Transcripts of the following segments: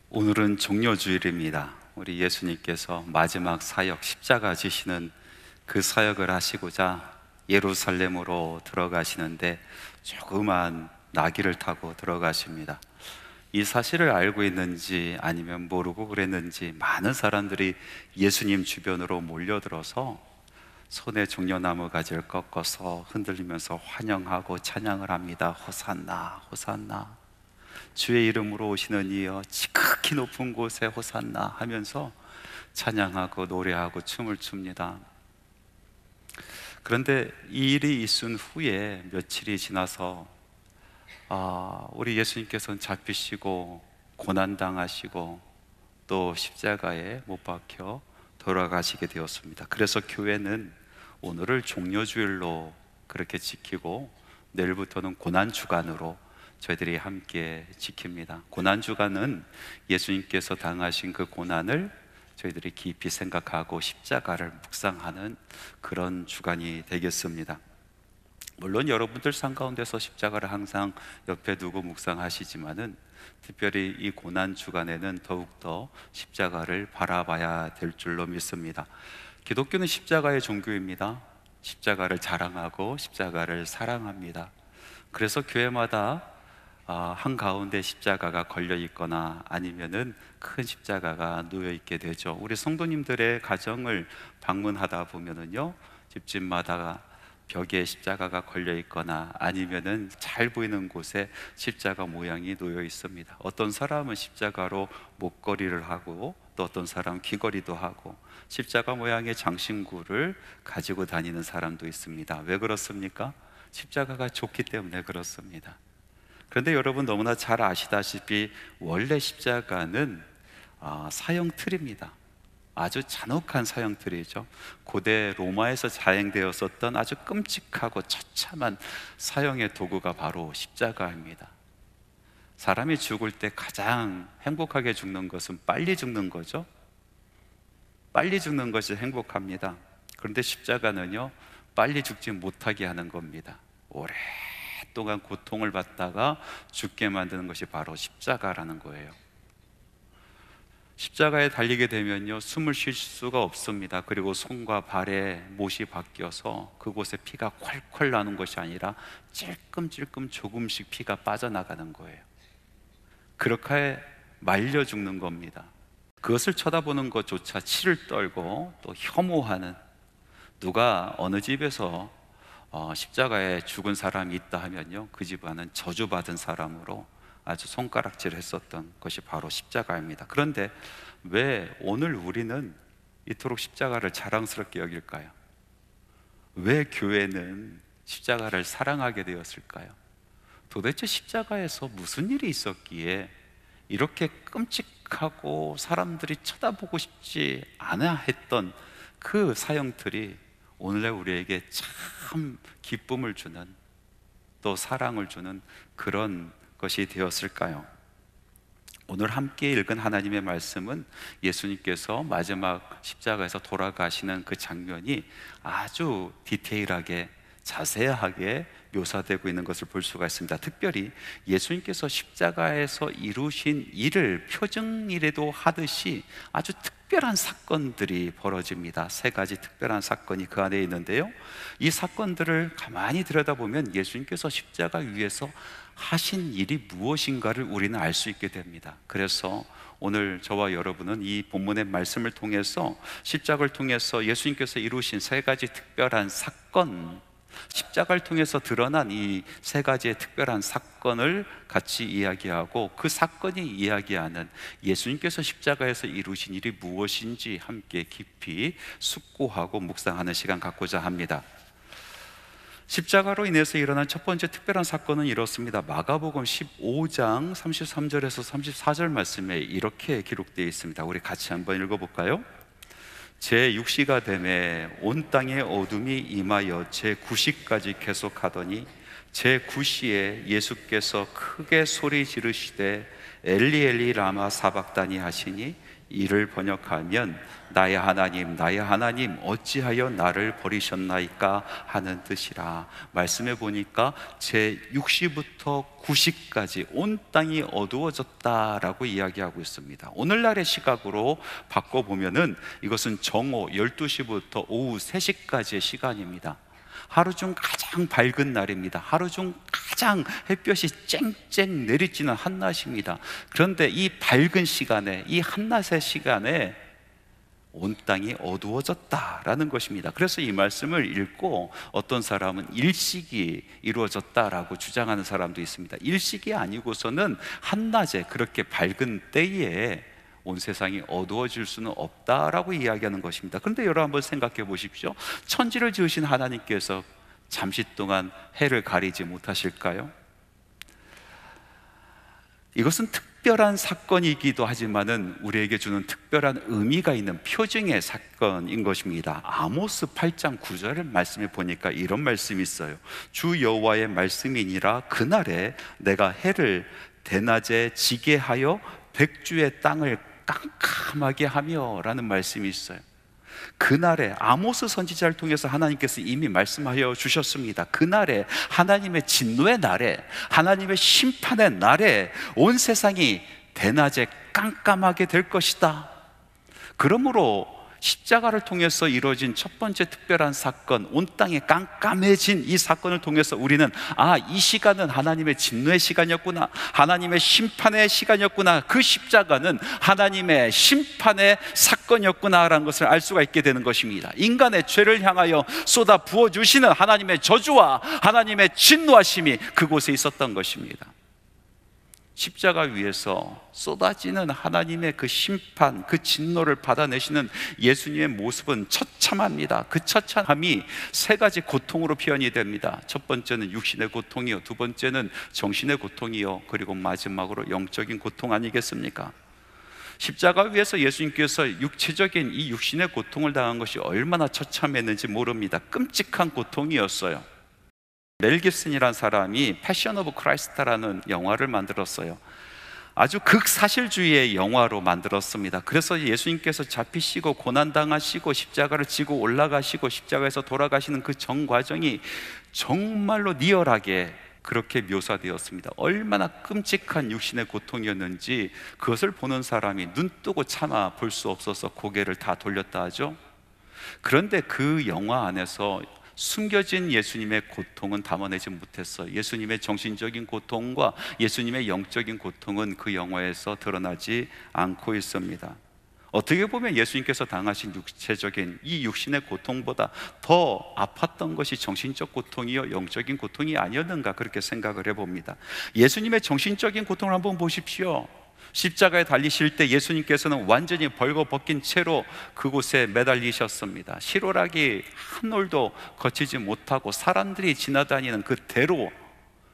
오늘은 종려주일입니다. 우리 예수님께서 마지막 사역, 십자가 지시는 그 사역을 하시고자 예루살렘으로 들어가시는데 조그만 나귀를 타고 들어가십니다. 이 사실을 알고 있는지 아니면 모르고 그랬는지 많은 사람들이 예수님 주변으로 몰려들어서 손에 종려나무 가지를 꺾어서 흔들리면서 환영하고 찬양을 합니다. 호산나, 호산나. 주의 이름으로 오시는 이여 지극히 높은 곳에 호산나 하면서 찬양하고 노래하고 춤을 춥니다. 그런데 이 일이 있은 후에 며칠이 지나서 우리 예수님께서는 잡히시고 고난당하시고 또 십자가에 못 박혀 돌아가시게 되었습니다. 그래서 교회는 오늘을 종려주일로 그렇게 지키고 내일부터는 고난주간으로 저희들이 함께 지킵니다. 고난주간은 예수님께서 당하신 그 고난을 저희들이 깊이 생각하고 십자가를 묵상하는 그런 주간이 되겠습니다. 물론 여러분들 삶 가운데서 십자가를 항상 옆에 두고 묵상하시지만은 특별히 이 고난주간에는 더욱더 십자가를 바라봐야 될 줄로 믿습니다. 기독교는 십자가의 종교입니다. 십자가를 자랑하고 십자가를 사랑합니다. 그래서 교회마다 한가운데 십자가가 걸려 있거나 아니면은 큰 십자가가 놓여 있게 되죠. 우리 성도님들의 가정을 방문하다 보면은요, 집집마다 벽에 십자가가 걸려 있거나 아니면은 잘 보이는 곳에 십자가 모양이 놓여 있습니다. 어떤 사람은 십자가로 목걸이를 하고 또 어떤 사람은 귀걸이도 하고 십자가 모양의 장신구를 가지고 다니는 사람도 있습니다. 왜 그렇습니까? 십자가가 좋기 때문에 그렇습니다. 그런데 여러분 너무나 잘 아시다시피 원래 십자가는 사형 틀입니다. 아주 잔혹한 사형 틀이죠. 고대 로마에서 사용되었었던 아주 끔찍하고 처참한 사형의 도구가 바로 십자가입니다. 사람이 죽을 때 가장 행복하게 죽는 것은 빨리 죽는 거죠. 빨리 죽는 것이 행복합니다. 그런데 십자가는요, 빨리 죽지 못하게 하는 겁니다. 오랫동안 고통을 받다가 죽게 만드는 것이 바로 십자가라는 거예요. 십자가에 달리게 되면요, 숨을 쉴 수가 없습니다. 그리고 손과 발에 못이 바뀌어서 그곳에 피가 콸콸 나는 것이 아니라 찔끔찔끔 조금씩 피가 빠져나가는 거예요. 그렇게 말려 죽는 겁니다. 그것을 쳐다보는 것조차 치를 떨고 또 혐오하는, 누가 어느 집에서 십자가에 죽은 사람이 있다 하면요, 그 집안은 저주받은 사람으로 아주 손가락질을 했었던 것이 바로 십자가입니다. 그런데 왜 오늘 우리는 이토록 십자가를 자랑스럽게 여길까요? 왜 교회는 십자가를 사랑하게 되었을까요? 도대체 십자가에서 무슨 일이 있었기에 이렇게 끔찍하고 사람들이 쳐다보고 싶지 않아 했던 그 사형틀이 오늘날 우리에게 참 기쁨을 주는, 또 사랑을 주는 그런 것이 되었을까요? 오늘 함께 읽은 하나님의 말씀은 예수님께서 마지막 십자가에서 돌아가시는 그 장면이 아주 디테일하게 자세하게 묘사되고 있는 것을 볼 수가 있습니다. 특별히 예수님께서 십자가에서 이루신 일을 표정일에도 하듯이 아주 특별한 사건들이 벌어집니다. 세 가지 특별한 사건이 그 안에 있는데요, 이 사건들을 가만히 들여다보면 예수님께서 십자가 위에서 하신 일이 무엇인가를 우리는 알 수 있게 됩니다. 그래서 오늘 저와 여러분은 이 본문의 말씀을 통해서, 십자가를 통해서 예수님께서 이루신 세 가지 특별한 사건, 십자가를 통해서 드러난 이 세 가지의 특별한 사건을 같이 이야기하고, 그 사건이 이야기하는 예수님께서 십자가에서 이루신 일이 무엇인지 함께 깊이 숙고하고 묵상하는 시간 갖고자 합니다. 십자가로 인해서 일어난 첫 번째 특별한 사건은 이렇습니다. 마가복음 15장 33절에서 34절 말씀에 이렇게 기록되어 있습니다. 우리 같이 한번 읽어볼까요? 제 6시가 되매 온 땅에 어둠이 임하여 제 9시까지 계속하더니 제 9시에 예수께서 크게 소리 지르시되 엘리 엘리 라마 사박다니 하시니 이를 번역하면 나의 하나님 나의 하나님 어찌하여 나를 버리셨나이까 하는 뜻이라. 말씀해 보니까 제 6시부터 9시까지 온 땅이 어두워졌다라고 이야기하고 있습니다. 오늘날의 시각으로 바꿔보면은 이것은 정오 12시부터 오후 3시까지의 시간입니다. 하루 중 가장 밝은 날입니다. 하루 중 가장 햇볕이 쨍쨍 내리쬐는 한낮입니다. 그런데 이 밝은 시간에, 이 한낮의 시간에 온 땅이 어두워졌다라는 것입니다. 그래서 이 말씀을 읽고 어떤 사람은 일식이 이루어졌다라고 주장하는 사람도 있습니다. 일식이 아니고서는 한낮에 그렇게 밝은 때에 온 세상이 어두워질 수는 없다라고 이야기하는 것입니다. 그런데 여러분 한번 생각해 보십시오. 천지를 지으신 하나님께서 잠시 동안 해를 가리지 못하실까요? 이것은 특별한 사건이기도 하지만은 우리에게 주는 특별한 의미가 있는 표징의 사건인 것입니다. 아모스 8장 9절을 말씀해 보니까 이런 말씀이 있어요. 주 여호와의 말씀이니라 그날에 내가 해를 대낮에 지게 하여 백주의 땅을 깜깜하게 하며 라는 말씀이 있어요. 그날에 아모스 선지자를 통해서 하나님께서 이미 말씀하여 주셨습니다. 그날에 하나님의 진노의 날에, 하나님의 심판의 날에 온 세상이 대낮에 깜깜하게 될 것이다. 그러므로 십자가를 통해서 이루어진 첫 번째 특별한 사건, 온 땅에 깜깜해진 이 사건을 통해서 우리는 이 시간은 하나님의 진노의 시간이었구나, 하나님의 심판의 시간이었구나, 그 십자가는 하나님의 심판의 사건이었구나 라는 것을 알 수가 있게 되는 것입니다. 인간의 죄를 향하여 쏟아 부어주시는 하나님의 저주와 하나님의 진노하심이 그곳에 있었던 것입니다. 십자가 위에서 쏟아지는 하나님의 그 심판, 그 진노를 받아내시는 예수님의 모습은 처참합니다. 그 처참함이 세 가지 고통으로 표현이 됩니다. 첫 번째는 육신의 고통이요, 두 번째는 정신의 고통이요, 그리고 마지막으로 영적인 고통 아니겠습니까? 십자가 위에서 예수님께서 육체적인 이 육신의 고통을 당한 것이 얼마나 처참했는지 모릅니다. 끔찍한 고통이었어요. 멜 깁슨이라는 사람이 패션 오브 크라이스트라는 영화를 만들었어요. 아주 극사실주의의 영화로 만들었습니다. 그래서 예수님께서 잡히시고 고난당하시고 십자가를 지고 올라가시고 십자가에서 돌아가시는 그 전 과정이 정말로 리얼하게 그렇게 묘사되었습니다. 얼마나 끔찍한 육신의 고통이었는지 그것을 보는 사람이 눈 뜨고 참아 볼 수 없어서 고개를 다 돌렸다 하죠. 그런데 그 영화 안에서 숨겨진 예수님의 고통은 담아내지 못했어요. 예수님의 정신적인 고통과 예수님의 영적인 고통은 그 영화에서 드러나지 않고 있습니다. 어떻게 보면 예수님께서 당하신 육체적인 이 육신의 고통보다 더 아팠던 것이 정신적 고통이요 영적인 고통이 아니었는가, 그렇게 생각을 해봅니다. 예수님의 정신적인 고통을 한번 보십시오. 십자가에 달리실 때 예수님께서는 완전히 벌거벗긴 채로 그곳에 매달리셨습니다. 실오라기 한 올도 거치지 못하고 사람들이 지나다니는 그 대로,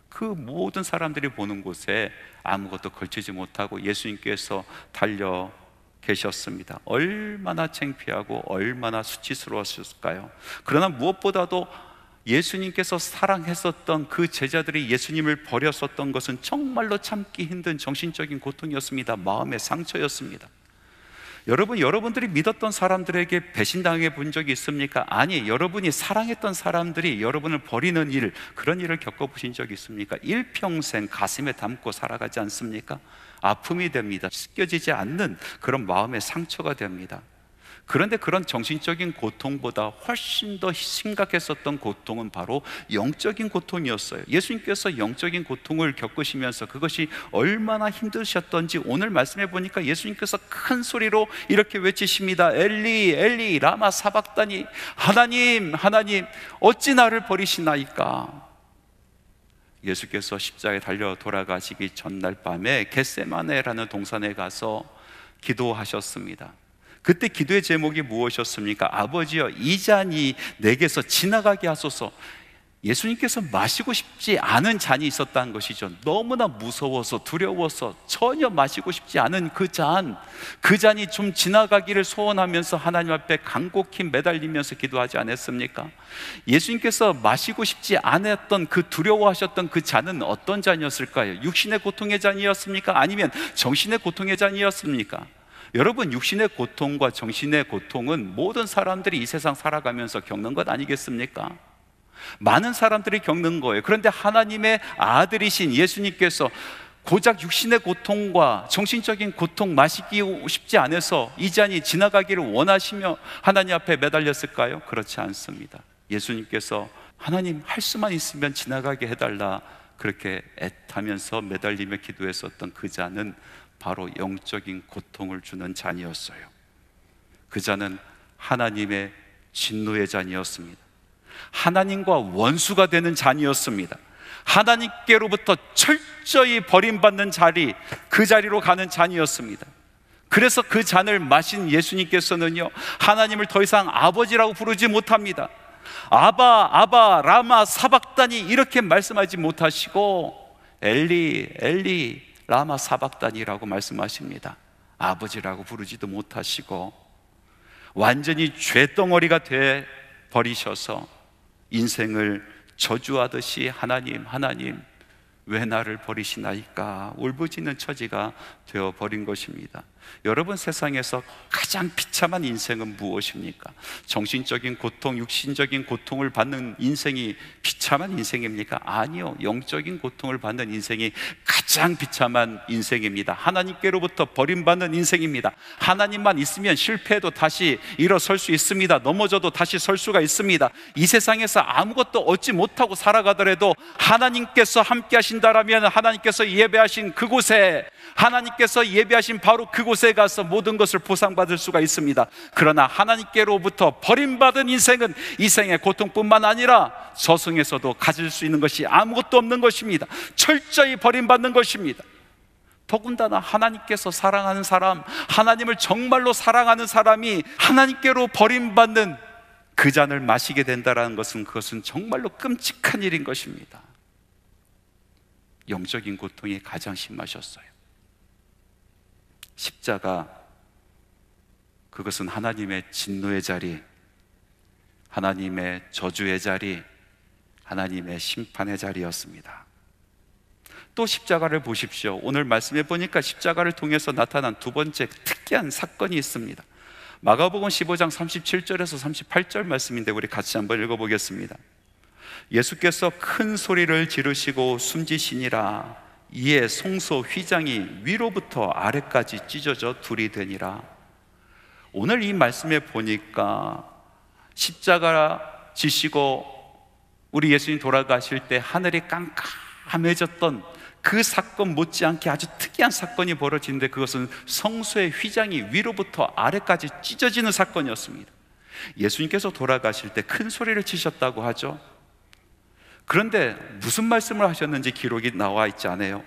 그 모든 사람들이 보는 곳에 아무것도 걸치지 못하고 예수님께서 달려 계셨습니다. 얼마나 창피하고 얼마나 수치스러웠을까요? 그러나 무엇보다도 예수님께서 사랑했었던 그 제자들이 예수님을 버렸었던 것은 정말로 참기 힘든 정신적인 고통이었습니다. 마음의 상처였습니다. 여러분들이 믿었던 사람들에게 배신당해 본 적이 있습니까? 아니, 여러분이 사랑했던 사람들이 여러분을 버리는 일, 그런 일을 겪어보신 적이 있습니까? 일평생 가슴에 담고 살아가지 않습니까? 아픔이 됩니다. 씻겨지지 않는 그런 마음의 상처가 됩니다. 그런데 그런 정신적인 고통보다 훨씬 더 심각했었던 고통은 바로 영적인 고통이었어요. 예수님께서 영적인 고통을 겪으시면서 그것이 얼마나 힘드셨던지 오늘 말씀해 보니까 예수님께서 큰 소리로 이렇게 외치십니다. 엘리 엘리 라마 사박다니, 하나님 하나님 어찌 나를 버리시나이까. 예수께서 십자가에 달려 돌아가시기 전날 밤에 겟세마네라는 동산에 가서 기도하셨습니다. 그때 기도의 제목이 무엇이었습니까? 아버지여, 이 잔이 내게서 지나가게 하소서. 예수님께서 마시고 싶지 않은 잔이 있었다는 것이죠. 너무나 무서워서 두려워서 전혀 마시고 싶지 않은 그 잔이 좀 지나가기를 소원하면서 하나님 앞에 간곡히 매달리면서 기도하지 않았습니까? 예수님께서 마시고 싶지 않았던 그 두려워하셨던 그 잔은 어떤 잔이었을까요? 육신의 고통의 잔이었습니까? 아니면 정신의 고통의 잔이었습니까? 여러분, 육신의 고통과 정신의 고통은 모든 사람들이 이 세상 살아가면서 겪는 것 아니겠습니까? 많은 사람들이 겪는 거예요. 그런데 하나님의 아들이신 예수님께서 고작 육신의 고통과 정신적인 고통 마시기 쉽지 않아서 이 잔이 지나가기를 원하시며 하나님 앞에 매달렸을까요? 그렇지 않습니다. 예수님께서 하나님, 할 수만 있으면 지나가게 해달라, 그렇게 애타면서 매달리며 기도했었던 그 잔은 바로 영적인 고통을 주는 잔이었어요. 그 잔은 하나님의 진노의 잔이었습니다. 하나님과 원수가 되는 잔이었습니다. 하나님께로부터 철저히 버림받는 자리, 그 자리로 가는 잔이었습니다. 그래서 그 잔을 마신 예수님께서는요, 하나님을 더 이상 아버지라고 부르지 못합니다. 아바, 아바, 라마, 사박다니 이렇게 말씀하지 못하시고 엘리, 엘리, 라마, 사박다니라고 말씀하십니다. 아버지라고 부르지도 못하시고 완전히 죄덩어리가 돼 버리셔서 인생을 저주하듯이 하나님, 하나님, 왜 나를 버리시나이까 울부짖는 처지가 되어버린 것입니다. 여러분, 세상에서 가장 비참한 인생은 무엇입니까? 정신적인 고통, 육신적인 고통을 받는 인생이 비참한 인생입니까? 아니요, 영적인 고통을 받는 인생이 가장 비참한 인생입니다. 하나님께로부터 버림받는 인생입니다. 하나님만 있으면 실패해도 다시 일어설 수 있습니다. 넘어져도 다시 설 수가 있습니다. 이 세상에서 아무것도 얻지 못하고 살아가더라도 하나님께서 함께 하신다라면 하나님께서 예배하신 그곳에, 하나님께서 예배하신 바로 그곳에 가서 모든 것을 보상받을 수가 있습니다. 그러나 하나님께로부터 버림받은 인생은 이 생의 고통뿐만 아니라 저승에서도 가질 수 있는 것이 아무것도 없는 것입니다. 철저히 버림받는 것입니다. 더군다나 하나님께서 사랑하는 사람, 하나님을 정말로 사랑하는 사람이 하나님께로 버림받는 그 잔을 마시게 된다는 것은, 그것은 정말로 끔찍한 일인 것입니다. 영적인 고통이 가장 심하셨어요. 십자가, 그것은 하나님의 진노의 자리, 하나님의 저주의 자리, 하나님의 심판의 자리였습니다. 또 십자가를 보십시오. 오늘 말씀해 보니까 십자가를 통해서 나타난 두 번째 특이한 사건이 있습니다. 마가복음 15장 37절에서 38절 말씀인데 우리 같이 한번 읽어보겠습니다. 예수께서 큰 소리를 지르시고 숨지시니라. 이에 성소 휘장이 위로부터 아래까지 찢어져 둘이 되니라. 오늘 이 말씀에 보니까 십자가 지시고 우리 예수님 돌아가실 때 하늘이 깜깜해졌던 그 사건 못지않게 아주 특이한 사건이 벌어지는데, 그것은 성소의 휘장이 위로부터 아래까지 찢어지는 사건이었습니다. 예수님께서 돌아가실 때 큰 소리를 치셨다고 하죠. 그런데 무슨 말씀을 하셨는지 기록이 나와 있지 않아요.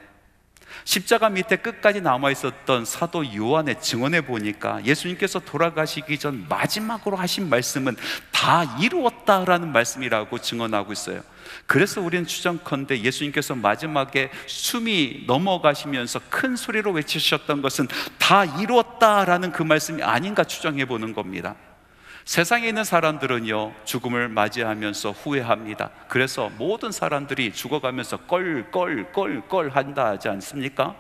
십자가 밑에 끝까지 남아 있었던 사도 요한의 증언에 보니까 예수님께서 돌아가시기 전 마지막으로 하신 말씀은 다 이루었다라는 말씀이라고 증언하고 있어요. 그래서 우리는 추정컨대 예수님께서 마지막에 숨이 넘어가시면서 큰 소리로 외치셨던 것은 다 이루었다라는 그 말씀이 아닌가 추정해 보는 겁니다. 세상에 있는 사람들은요, 죽음을 맞이하면서 후회합니다. 그래서 모든 사람들이 죽어가면서 껄껄껄껄 한다 하지 않습니까?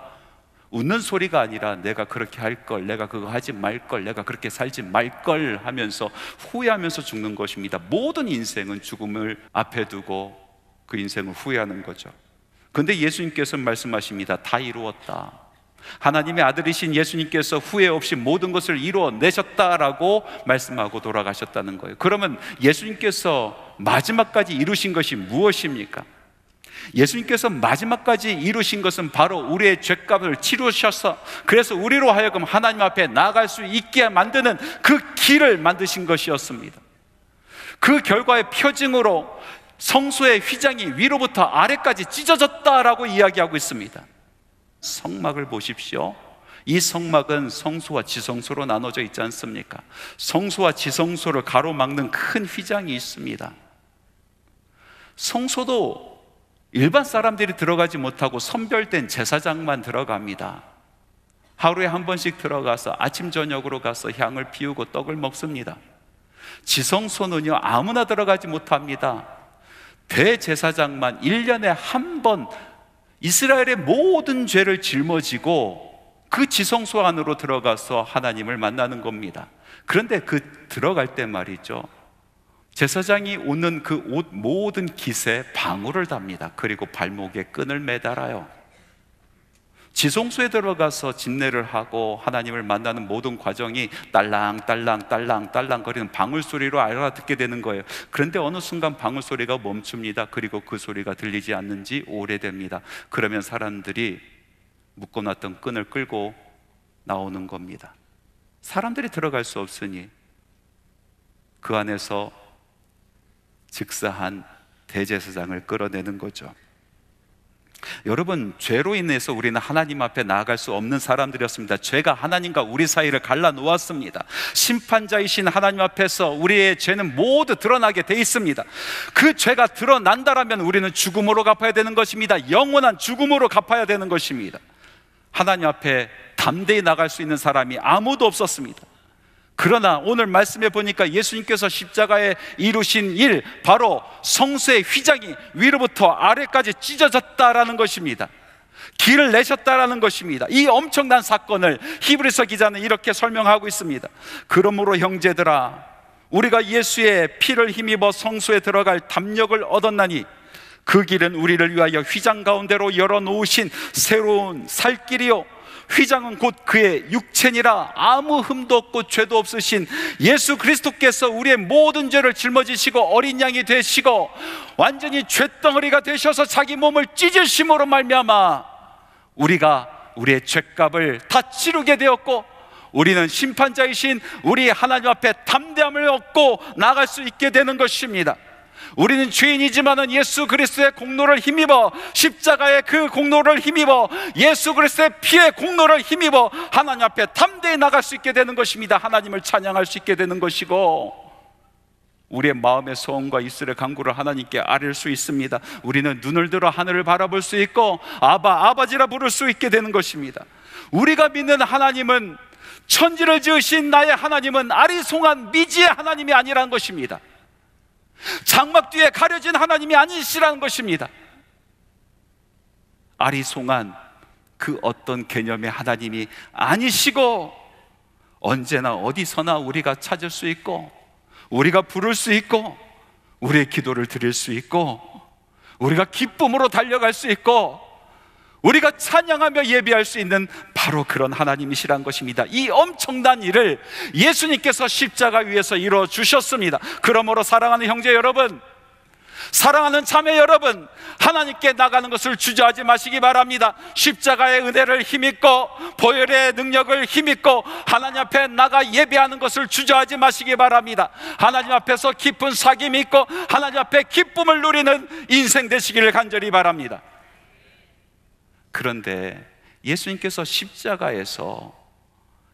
웃는 소리가 아니라 내가 그렇게 할걸, 내가 그거 하지 말걸, 내가 그렇게 살지 말걸 하면서 후회하면서 죽는 것입니다. 모든 인생은 죽음을 앞에 두고 그 인생을 후회하는 거죠. 그런데 예수님께서는 말씀하십니다. 다 이루었다. 하나님의 아들이신 예수님께서 후회 없이 모든 것을 이루어내셨다라고 말씀하고 돌아가셨다는 거예요. 그러면 예수님께서 마지막까지 이루신 것이 무엇입니까? 예수님께서 마지막까지 이루신 것은 바로 우리의 죄값을 치르셔서, 그래서 우리로 하여금 하나님 앞에 나아갈 수 있게 만드는 그 길을 만드신 것이었습니다. 그 결과의 표징으로 성소의 휘장이 위로부터 아래까지 찢어졌다라고 이야기하고 있습니다. 성막을 보십시오. 이 성막은 성소와 지성소로 나눠져 있지 않습니까? 성소와 지성소를 가로막는 큰 휘장이 있습니다. 성소도 일반 사람들이 들어가지 못하고 선별된 제사장만 들어갑니다. 하루에 한 번씩 들어가서 아침 저녁으로 가서 향을 피우고 떡을 먹습니다. 지성소는요, 아무나 들어가지 못합니다. 대제사장만 1년에 한 번 이스라엘의 모든 죄를 짊어지고 그 지성소 안으로 들어가서 하나님을 만나는 겁니다. 그런데 그 들어갈 때 말이죠, 제사장이 오는 그 옷 모든 깃에 방울을 답니다. 그리고 발목에 끈을 매달아요. 지성소에 들어가서 진례를 하고 하나님을 만나는 모든 과정이 딸랑딸랑 거리는 방울 소리로 알아듣게 되는 거예요. 그런데 어느 순간 방울 소리가 멈춥니다. 그리고 그 소리가 들리지 않는 지 오래됩니다. 그러면 사람들이 묶어놨던 끈을 끌고 나오는 겁니다. 사람들이 들어갈 수 없으니 그 안에서 즉사한 대제사장을 끌어내는 거죠. 여러분, 죄로 인해서 우리는 하나님 앞에 나아갈 수 없는 사람들이었습니다. 죄가 하나님과 우리 사이를 갈라놓았습니다. 심판자이신 하나님 앞에서 우리의 죄는 모두 드러나게 돼 있습니다. 그 죄가 드러난다라면 우리는 죽음으로 갚아야 되는 것입니다. 영원한 죽음으로 갚아야 되는 것입니다. 하나님 앞에 담대히 나갈 수 있는 사람이 아무도 없었습니다. 그러나 오늘 말씀해 보니까 예수님께서 십자가에 이루신 일, 바로 성소의 휘장이 위로부터 아래까지 찢어졌다라는 것입니다. 길을 내셨다라는 것입니다. 이 엄청난 사건을 히브리서 기자는 이렇게 설명하고 있습니다. 그러므로 형제들아, 우리가 예수의 피를 힘입어 성소에 들어갈 담력을 얻었나니 그 길은 우리를 위하여 휘장 가운데로 열어놓으신 새로운 살 길이요, 휘장은 곧 그의 육체니라. 아무 흠도 없고 죄도 없으신 예수 그리스도께서 우리의 모든 죄를 짊어지시고 어린 양이 되시고 완전히 죄덩어리가 되셔서 자기 몸을 찢으심으로 말미암아 우리가 우리의 죄값을 다 치르게 되었고, 우리는 심판자이신 우리 하나님 앞에 담대함을 얻고 나갈 수 있게 되는 것입니다. 우리는 죄인이지만은 예수 그리스도의 공로를 힘입어, 십자가의 그 공로를 힘입어, 예수 그리스도의 피의 공로를 힘입어 하나님 앞에 담대히 나갈 수 있게 되는 것입니다. 하나님을 찬양할 수 있게 되는 것이고, 우리의 마음의 소원과 입술의 간구를 하나님께 아뢰 수 있습니다. 우리는 눈을 들어 하늘을 바라볼 수 있고 아바, 아버지라 부를 수 있게 되는 것입니다. 우리가 믿는 하나님은, 천지를 지으신 나의 하나님은 아리송한 미지의 하나님이 아니라는 것입니다. 장막 뒤에 가려진 하나님이 아니시라는 것입니다. 아리송한 그 어떤 개념의 하나님이 아니시고, 언제나 어디서나 우리가 찾을 수 있고, 우리가 부를 수 있고, 우리의 기도를 드릴 수 있고, 우리가 기쁨으로 달려갈 수 있고, 우리가 찬양하며 예배할 수 있는 바로 그런 하나님이시란 것입니다. 이 엄청난 일을 예수님께서 십자가 위에서 이루어 주셨습니다. 그러므로 사랑하는 형제 여러분, 사랑하는 자매 여러분, 하나님께 나가는 것을 주저하지 마시기 바랍니다. 십자가의 은혜를 힘입고 보혈의 능력을 힘입고 하나님 앞에 나가 예배하는 것을 주저하지 마시기 바랍니다. 하나님 앞에서 깊은 사귐이 있고 하나님 앞에 기쁨을 누리는 인생 되시기를 간절히 바랍니다. 그런데 예수님께서 십자가에서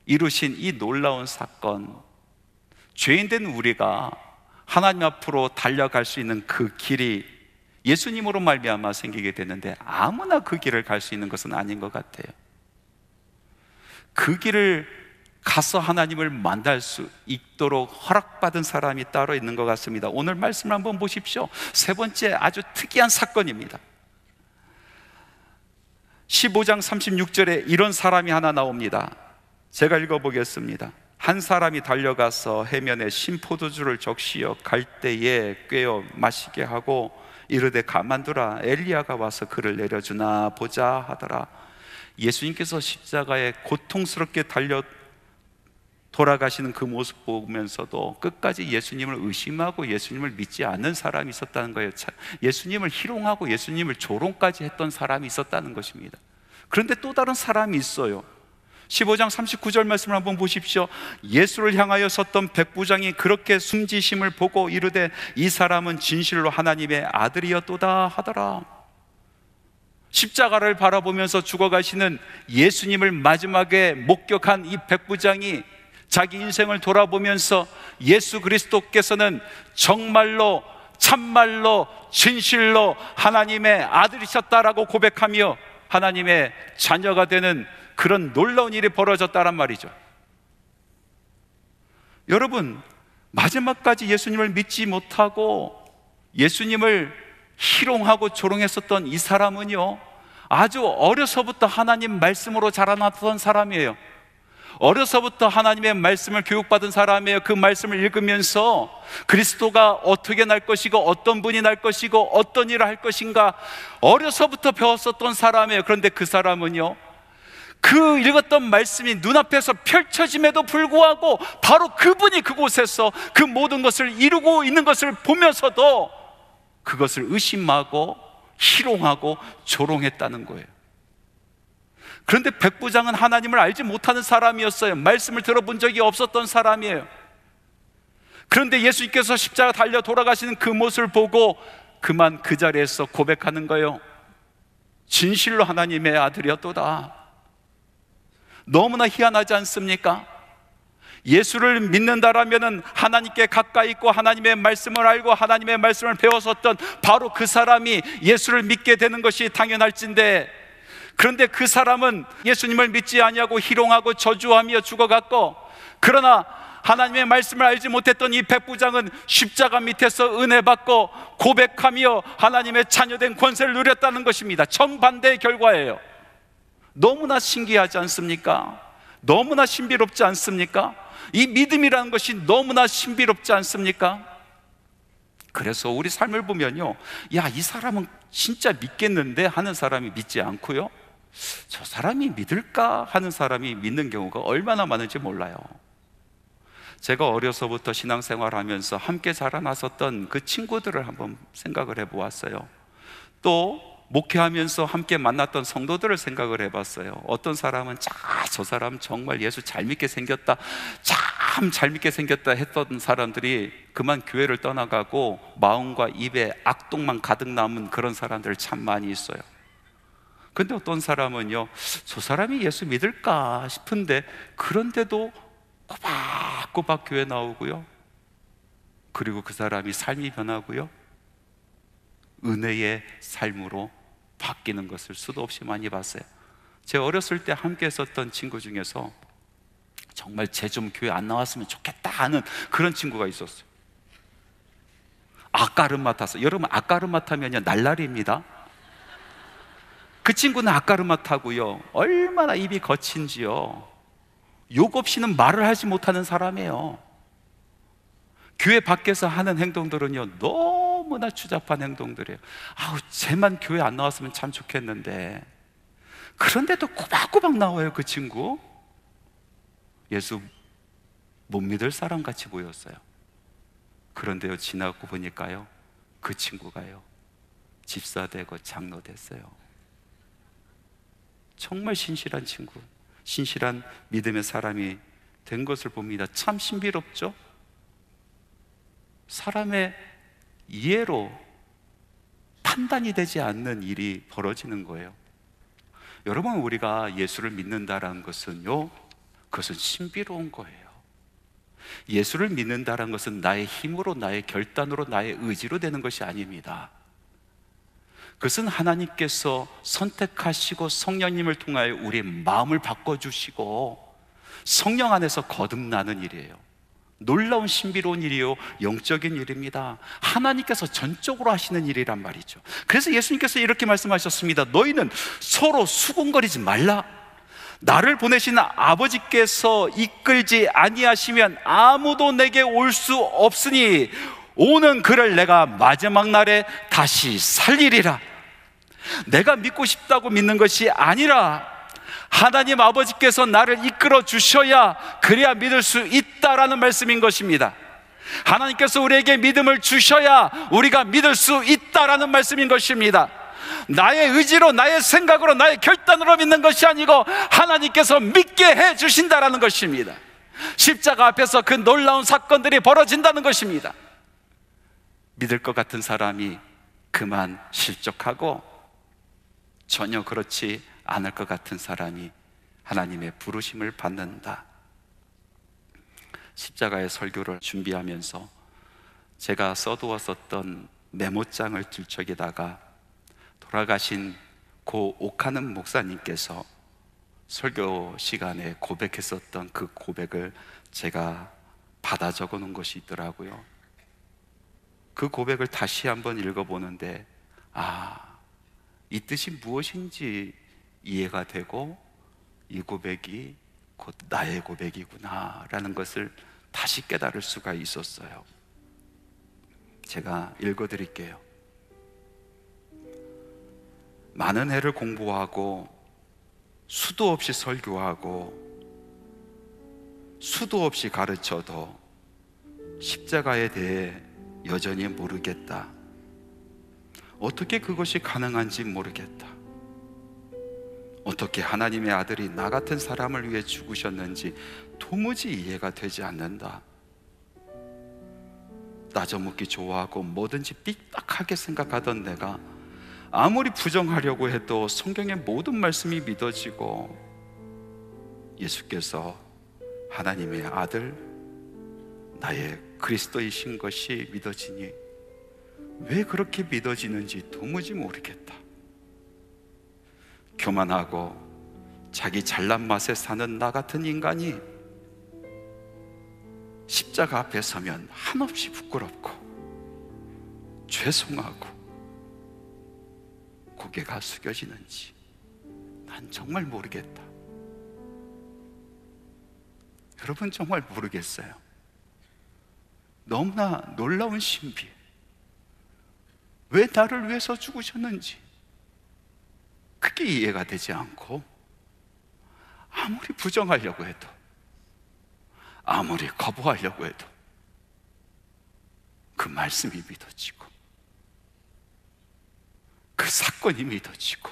이루신 이 놀라운 사건, 죄인된 우리가 하나님 앞으로 달려갈 수 있는 그 길이 예수님으로 말미암아 생기게 되는데, 아무나 그 길을 갈 수 있는 것은 아닌 것 같아요. 그 길을 가서 하나님을 만날 수 있도록 허락받은 사람이 따로 있는 것 같습니다. 오늘 말씀을 한번 보십시오. 세 번째 아주 특이한 사건입니다. 15장 36절에 이런 사람이 하나 나옵니다. 제가 읽어보겠습니다. 한 사람이 달려가서 해면에 신포도주를 적시어 갈대에 꿰어 마시게 하고 이르되 가만두라, 엘리야가 와서 그를 내려주나 보자 하더라. 예수님께서 십자가에 고통스럽게 달려 돌아가시는 그 모습 보면서도 끝까지 예수님을 의심하고 예수님을 믿지 않는 사람이 있었다는 거예요. 예수님을 희롱하고 예수님을 조롱까지 했던 사람이 있었다는 것입니다. 그런데 또 다른 사람이 있어요. 15장 39절 말씀을 한번 보십시오. 예수를 향하여 섰던 백부장이 그렇게 숨지심을 보고 이르되 이 사람은 진실로 하나님의 아들이었도다 하더라. 십자가를 바라보면서 죽어가시는 예수님을 마지막에 목격한 이 백부장이 자기 인생을 돌아보면서 예수 그리스도께서는 정말로 참말로 진실로 하나님의 아들이셨다라고 고백하며 하나님의 자녀가 되는 그런 놀라운 일이 벌어졌다란 말이죠. 여러분, 마지막까지 예수님을 믿지 못하고 예수님을 희롱하고 조롱했었던 이 사람은요, 아주 어려서부터 하나님 말씀으로 자라났던 사람이에요. 어려서부터 하나님의 말씀을 교육받은 사람이에요. 그 말씀을 읽으면서 그리스도가 어떻게 날 것이고 어떤 분이 날 것이고 어떤 일을 할 것인가 어려서부터 배웠었던 사람이에요. 그런데 그 사람은요, 그 읽었던 말씀이 눈앞에서 펼쳐짐에도 불구하고 바로 그분이 그곳에서 그 모든 것을 이루고 있는 것을 보면서도 그것을 의심하고 희롱하고 조롱했다는 거예요. 그런데 백부장은 하나님을 알지 못하는 사람이었어요. 말씀을 들어본 적이 없었던 사람이에요. 그런데 예수님께서 십자가 달려 돌아가시는 그 모습을 보고 그만 그 자리에서 고백하는 거예요. 진실로 하나님의 아들이었도다. 너무나 희한하지 않습니까? 예수를 믿는다라면 하나님께 가까이 있고 하나님의 말씀을 알고 하나님의 말씀을 배웠었던 바로 그 사람이 예수를 믿게 되는 것이 당연할진데, 그런데 그 사람은 예수님을 믿지 아니하고 희롱하고 저주하며 죽어갔고, 그러나 하나님의 말씀을 알지 못했던 이 백부장은 십자가 밑에서 은혜 받고 고백하며 하나님의 자녀된 권세를 누렸다는 것입니다. 정반대의 결과예요. 너무나 신기하지 않습니까? 너무나 신비롭지 않습니까? 이 믿음이라는 것이 너무나 신비롭지 않습니까? 그래서 우리 삶을 보면요, 야, 이 사람은 진짜 믿겠는데 하는 사람이 믿지 않고요, 저 사람이 믿을까 하는 사람이 믿는 경우가 얼마나 많은지 몰라요. 제가 어려서부터 신앙생활하면서 함께 자라났었던 그 친구들을 한번 생각을 해보았어요. 또 목회하면서 함께 만났던 성도들을 생각을 해봤어요. 어떤 사람은 저 사람 정말 예수 잘 믿게 생겼다, 참 잘 믿게 생겼다 했던 사람들이 그만 교회를 떠나가고 마음과 입에 악독만 가득 남은 그런 사람들 참 많이 있어요. 근데 어떤 사람은요, 저 사람이 예수 믿을까 싶은데 그런데도 꼬박꼬박 교회 나오고요, 그리고 그 사람이 삶이 변하고요, 은혜의 삶으로 바뀌는 것을 수도 없이 많이 봤어요. 제 어렸을 때 함께 했었던 친구 중에서 정말 쟤 좀 교회 안 나왔으면 좋겠다 하는 그런 친구가 있었어요. 아까르마 탔어요. 여러분, 아까르마 타면요 날라리입니다. 그 친구는 아까르마 타고요, 얼마나 입이 거친지요, 욕 없이는 말을 하지 못하는 사람이에요. 교회 밖에서 하는 행동들은요 너무나 추잡한 행동들이에요. 아우, 쟤만 교회 안 나왔으면 참 좋겠는데, 그런데도 꼬박꼬박 나와요. 그 친구 예수 못 믿을 사람 같이 보였어요. 그런데요, 지나고 보니까요, 그 친구가요 집사 되고 장로 됐어요. 정말 신실한 친구, 신실한 믿음의 사람이 된 것을 봅니다. 참 신비롭죠? 사람의 이해로 판단이 되지 않는 일이 벌어지는 거예요. 여러분, 우리가 예수를 믿는다라는 것은요, 그것은 신비로운 거예요. 예수를 믿는다라는 것은 나의 힘으로, 나의 결단으로, 나의 의지로 되는 것이 아닙니다. 그것은 하나님께서 선택하시고 성령님을 통하여 우리의 마음을 바꿔주시고 성령 안에서 거듭나는 일이에요. 놀라운 신비로운 일이요, 영적인 일입니다. 하나님께서 전적으로 하시는 일이란 말이죠. 그래서 예수님께서 이렇게 말씀하셨습니다. 너희는 서로 수군거리지 말라. 나를 보내신 아버지께서 이끌지 아니하시면 아무도 내게 올 수 없으니 오는 그를 내가 마지막 날에 다시 살리리라. 내가 믿고 싶다고 믿는 것이 아니라 하나님 아버지께서 나를 이끌어 주셔야 그래야 믿을 수 있다라는 말씀인 것입니다. 하나님께서 우리에게 믿음을 주셔야 우리가 믿을 수 있다라는 말씀인 것입니다. 나의 의지로, 나의 생각으로, 나의 결단으로 믿는 것이 아니고 하나님께서 믿게 해 주신다라는 것입니다. 십자가 앞에서 그 놀라운 사건들이 벌어진다는 것입니다. 믿을 것 같은 사람이 그만 실족하고 전혀 그렇지 않을 것 같은 사람이 하나님의 부르심을 받는다. 십자가의 설교를 준비하면서 제가 써두었었던 메모장을 들척이다가 돌아가신 고 옥하는 목사님께서 설교 시간에 고백했었던 그 고백을 제가 받아 적어 놓은 것이 있더라고요. 그 고백을 다시 한번 읽어보는데, 이 뜻이 무엇인지 이해가 되고, 이 고백이 곧 나의 고백이구나 라는 것을 다시 깨달을 수가 있었어요. 제가 읽어드릴게요. 많은 해를 공부하고 수도 없이 설교하고 수도 없이 가르쳐도 십자가에 대해 여전히 모르겠다. 어떻게 그것이 가능한지 모르겠다. 어떻게 하나님의 아들이 나 같은 사람을 위해 죽으셨는지 도무지 이해가 되지 않는다. 따져묻기 좋아하고 뭐든지 삐딱하게 생각하던 내가 아무리 부정하려고 해도 성경의 모든 말씀이 믿어지고 예수께서 하나님의 아들, 나의 그리스도이신 것이 믿어지니 왜 그렇게 믿어지는지 도무지 모르겠다. 교만하고 자기 잘난 맛에 사는 나 같은 인간이 십자가 앞에 서면 한없이 부끄럽고 죄송하고 고개가 숙여지는지 난 정말 모르겠다. 여러분, 정말 모르겠어요. 너무나 놀라운 신비, 왜 나를 위해서 죽으셨는지 그게 이해가 되지 않고, 아무리 부정하려고 해도, 아무리 거부하려고 해도 그 말씀이 믿어지고 그 사건이 믿어지고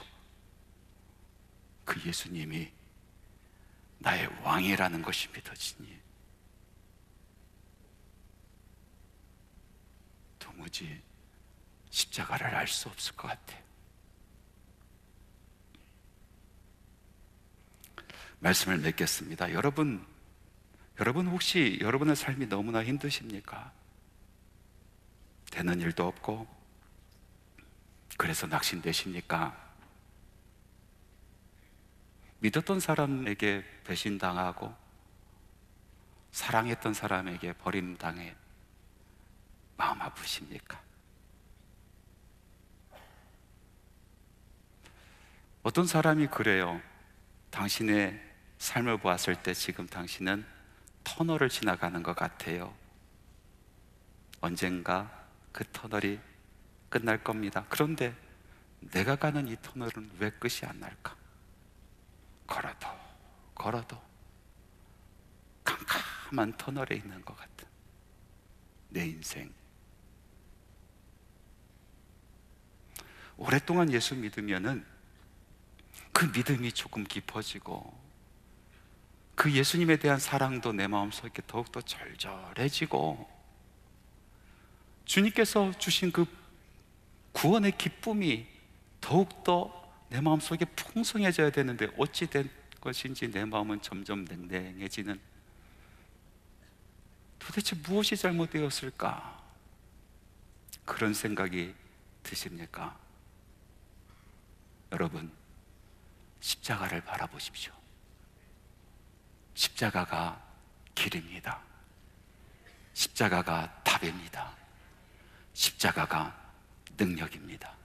그 예수님이 나의 왕이라는 것이 믿어지니 도무지 십자가를 알 수 없을 것 같아. 말씀을 맺겠습니다. 여러분 혹시 여러분의 삶이 너무나 힘드십니까? 되는 일도 없고 그래서 낙심되십니까? 믿었던 사람에게 배신당하고 사랑했던 사람에게 버림당해 마음 아프십니까? 어떤 사람이 그래요. 당신의 삶을 보았을 때 지금 당신은 터널을 지나가는 것 같아요. 언젠가 그 터널이 끝날 겁니다. 그런데 내가 가는 이 터널은 왜 끝이 안 날까? 걸어도 캄캄한 터널에 있는 것 같은 내 인생. 오랫동안 예수 믿으면은 그 믿음이 조금 깊어지고 그 예수님에 대한 사랑도 내 마음속에 더욱더 절절해지고 주님께서 주신 그 구원의 기쁨이 더욱더 내 마음속에 풍성해져야 되는데 어찌 된 것인지 내 마음은 점점 냉랭해지는, 도대체 무엇이 잘못되었을까? 그런 생각이 드십니까? 여러분, 십자가를 바라보십시오. 십자가가 길입니다. 십자가가 답입니다. 십자가가 능력입니다.